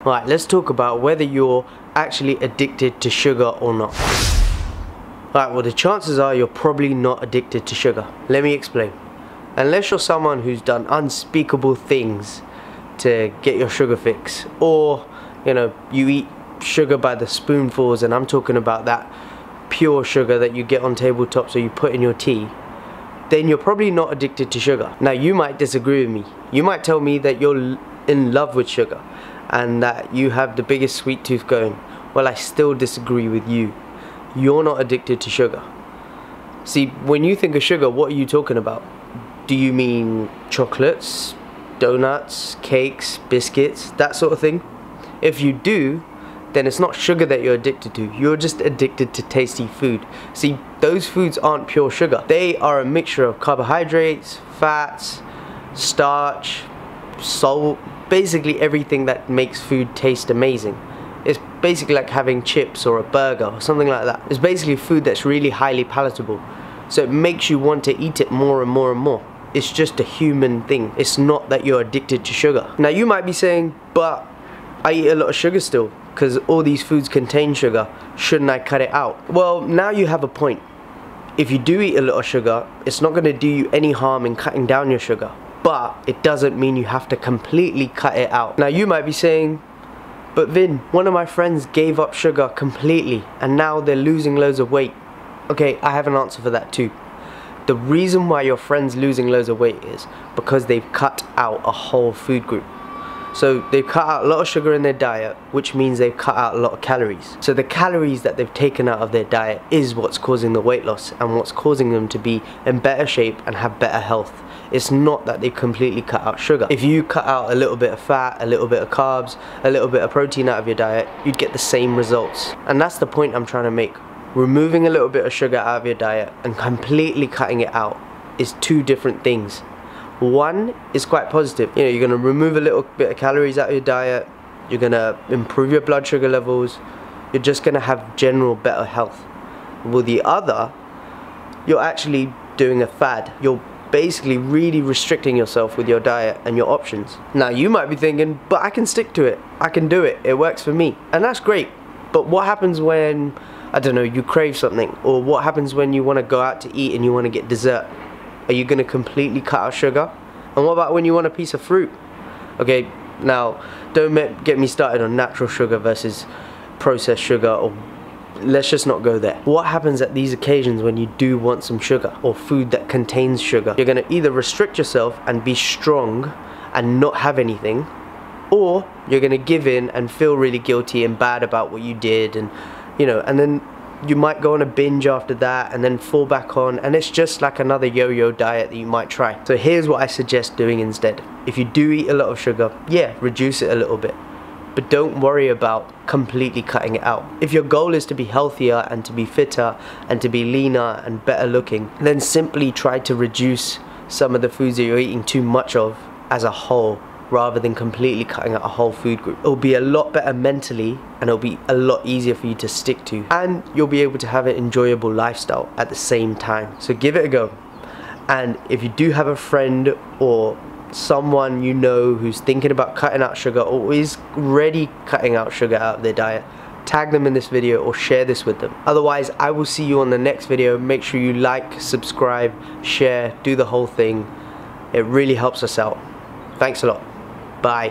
Alright, let's talk about whether you're actually addicted to sugar or not. Alright, well the chances are you're probably not addicted to sugar. Let me explain. Unless you're someone who's done unspeakable things to get your sugar fix, or you eat sugar by the spoonfuls, and I'm talking about that pure sugar that you get on tabletops or you put in your tea, then you're probably not addicted to sugar. Now you might disagree with me. You might tell me that you're in love with sugar and that you have the biggest sweet tooth going. Well, I still disagree with you. You're not addicted to sugar. See, when you think of sugar, what are you talking about? Do you mean chocolates, donuts, cakes, biscuits, that sort of thing? If you do, then it's not sugar that you're addicted to. You're just addicted to tasty food. See, those foods aren't pure sugar. They are a mixture of carbohydrates, fats, starch, salt, basically everything that makes food taste amazing. It's basically like having chips or a burger or something like that. It's basically food that's really highly palatable. So it makes you want to eat it more and more and more. It's just a human thing. It's not that you're addicted to sugar. Now you might be saying, but I eat a lot of sugar still, because all these foods contain sugar. Shouldn't I cut it out? Well, now you have a point. If you do eat a lot of sugar, it's not going to do you any harm in cutting down your sugar. But it doesn't mean you have to completely cut it out. Now you might be saying, but Vin, one of my friends gave up sugar completely and now they're losing loads of weight. Okay, I have an answer for that too. The reason why your friend's losing loads of weight is because they've cut out a whole food group. So they've cut out a lot of sugar in their diet, which means they've cut out a lot of calories. So the calories that they've taken out of their diet is what's causing the weight loss and what's causing them to be in better shape and have better health. It's not that they completely cut out sugar. If you cut out a little bit of fat, a little bit of carbs, a little bit of protein out of your diet, you'd get the same results. And that's the point I'm trying to make. Removing a little bit of sugar out of your diet and completely cutting it out is two different things. One is quite positive. You're going to remove a little bit of calories out of your diet. You're going to improve your blood sugar levels. You're just going to have general better health. Well, the other, you're actually doing a fad. You're basically really restricting yourself with your diet and your options. Now you might be thinking, but I can stick to it. I can do it. It works for me. And that's great. But what happens when, I don't know, you crave something? Or what happens when you want to go out to eat and you want to get dessert? Are you going to completely cut out sugar? And what about when you want a piece of fruit? Okay, now don't get me started on natural sugar versus processed sugar, or let's just not go there. What happens at these occasions when you do want some sugar or food that contains sugar? You're going to either restrict yourself and be strong and not have anything, or you're going to give in and feel really guilty and bad about what you did, and and then you might go on a binge after that and then fall back on, and it's just like another yo-yo diet that you might try. So here's what I suggest doing instead. If you do eat a lot of sugar, yeah, reduce it a little bit, but don't worry about completely cutting it out. If your goal is to be healthier and to be fitter and to be leaner and better looking, then simply try to reduce some of the foods that you're eating too much of as a whole, rather than completely cutting out a whole food group. It'll be a lot better mentally, and it'll be a lot easier for you to stick to, and you'll be able to have an enjoyable lifestyle at the same time. So give it a go. And if you do have a friend or someone you know who's thinking about cutting out sugar or is already cutting out sugar out of their diet, tag them in this video or share this with them. Otherwise, I will see you on the next video. Make sure you like, subscribe, share, do the whole thing. It really helps us out. Thanks a lot. Bye.